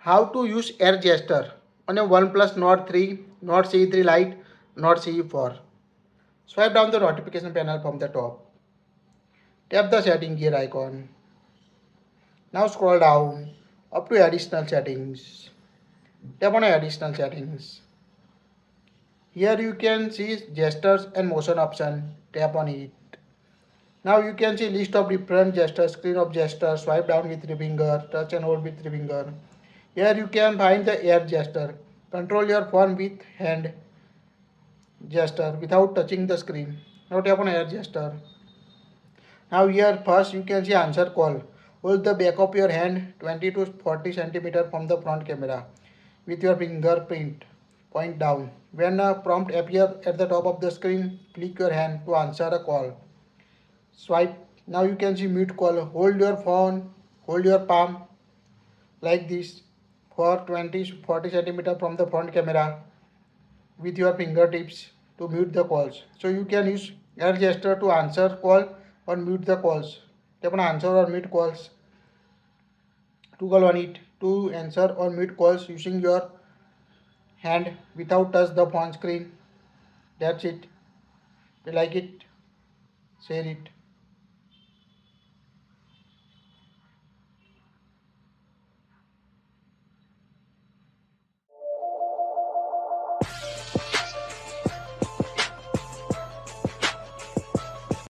How to use air gesture on a OnePlus Nord 3, Nord CE3 Lite, Nord CE4. Swipe down the notification panel from the top. Tap the setting gear icon. Now scroll down up to additional settings. Tap on additional settings. Here you can see gestures and motion option. Tap on it. Now you can see list of different gestures, screen of gestures, swipe down with three finger, touch and hold with three finger. Here you can find the air gesture. Control your phone with hand gesture without touching the screen. Now tap on air gesture. Now here first you can see answer call. Hold the back of your hand 20 to 40 centimeter from the front camera with your fingerprint. Point down. When a prompt appears at the top of the screen, click your hand to answer a call. Swipe. Now you can see mute call. Hold your phone, hold your palm like this for 20 to 40 centimeter from the front camera with your fingertips to mute the calls. So you can use air gesture to answer call or mute the calls. Tap on answer or mute calls to call on it to answer or mute calls using your hand without touch the phone screen. That's it. If you like it, share it.